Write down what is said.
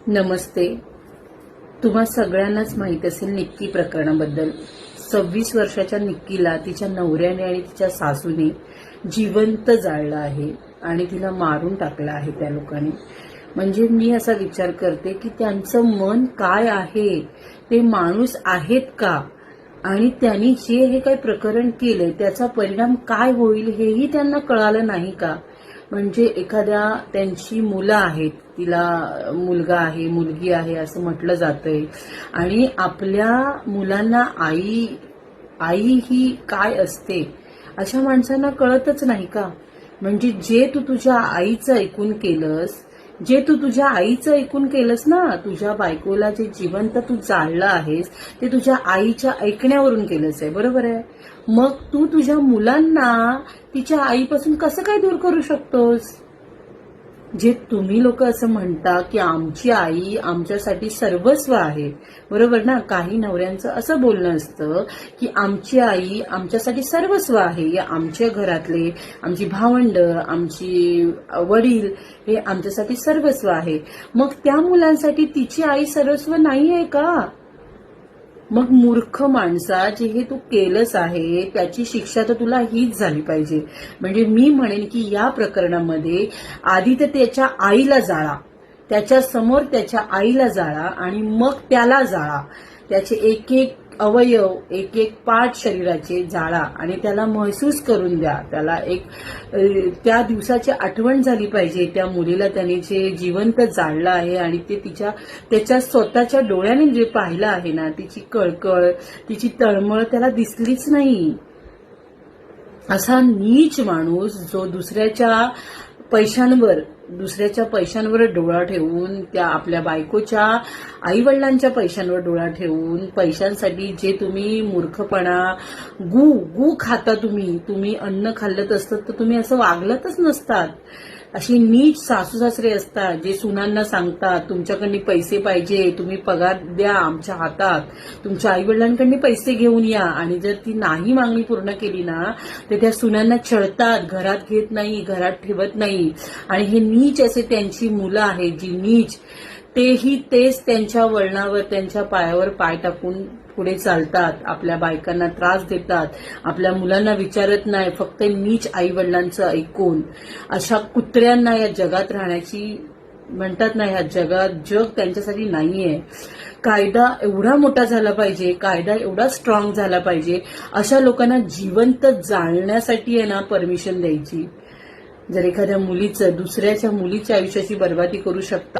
नमस्ते. तुम्हा सगळ्यांनाच माहित असेल निक्की प्रकरणाबद्दल. 26 वर्षाच्या निक्कीला तिच्या नवऱ्याने आणि तिच्या सासूने जिवंत जाळलं आहे आणि तिला मारून टाकलं आहे त्या लोकांनी. म्हणजे मी असा विचार करते की त्यांचं मन काय आहे, ते माणूस आहेत का, आणि त्यांनी जे हे काही प्रकरण केलंय त्याचा परिणाम काय होईल हेही त्यांना कळालं नाही का. म्हणजे एखाद्या त्यांची मुलं आहेत, तिला मुलगा आहे मुलगी आहे असं म्हटलं जातंय, आणि आपल्या मुलांना आई ही काय असते अशा माणसांना कळतच नाही का. म्हणजे जे तू तुझ्या आईचं ऐकून केलंस ना, तुझ्या बायकोला जे जिवंत तू जाळलं आहेस ते तुझ्या आईच्या ऐकण्यावरून केलंस आहे, बरोबर आहे. मग तू तुझ्या मुलांना तिच्या आईपासून कसं काय दूर करू शकतोस. जे तुम्ही लोक असं म्हणता की आमची आई आमच्यासाठी सर्वस्व आहे, बरोबर ना. काही नवऱ्यांचं असं बोलणं असतं की आमची आई आमच्यासाठी सर्वस्व आहे, या आमच्या घरातले आमची भावंड आमची वडील हे आमच्यासाठी सर्वस्व आहे. मग त्या मुलांसाठी तिची आई सर्वस्व नाही आहे का. मग मूर्ख माणसा, जे हे तू केलंस आहे त्याची शिक्षा तर तुला हीच झाली पाहिजे. म्हणजे मी म्हणेन की या प्रकरणामध्ये आधी तर त्याच्या आईला जाळा, त्याच्या समोर त्याच्या आईला जाळा आणि मग त्याला जाळा. त्याचे एक एक अवयव एक एक पार्ट शरीराचे जाळा आणि त्याला महसूस करून द्या. त्याला एक त्या दिवसाची आठवण झाली पाहिजे. त्या मुलीला त्याने जे जिवंत जाळलं आहे आणि ते त्याच्या स्वतःच्या डोळ्याने जे पाहिलं आहे ना, तिची कळकळ तिची तळमळ त्याला दिसलीच नाही. असा नीच माणूस जो दुसऱ्याच्या पैशांवर डोळा ठेवून, त्या आपल्या बायकोच्या आईवडिलांच्या पैशांवर डोळा ठेवून, पैशांसाठी जे तुम्ही मूर्खपणा गू खाता, तुम्ही अन्न खाल्लत असतात तर तुम्ही असं वागलतच नसतात. अशी नीच सासू सासरे असतात जे सुनांना सांगतात तुमच्याकडनी पैसे पाहिजे, तुम्ही पगार द्या आमच्या हातात, तुमच्या आईवडिलांकडनी पैसे घेऊन या. आणि जर ती नाही मागणी पूर्ण केली ना तर त्या सुनांना छळतात, घरात घेत नाही, घरात ठेवत नाही. आणि हे नीच असे त्यांची मुलं आहेत जी नीच, तेच त्यांच्या वळणावर त्यांच्या पायावर पाय टाकून पुढे चालतात, आपल्या बायकांना त्रास देतात, आपल्या मुलांना विचारत नाही, फक्त नीच आई वडिलांचं ऐकून. अशा कुत्र्यांना या जगात राहण्याची म्हणतात ना, ह्या जगात जग त्यांच्यासाठी नाहीये. कायदा एवढा मोठा झाला पाहिजे, कायदा एवढा स्ट्रॉंग झाला पाहिजे, अशा लोकांना जिवंत जाळण्यासाठी आहे ना परमिशन द्यायची. जर एखाद्या दुसऱ्याच्या मुलीच्या आयुष्याची बर्बादी करू शकता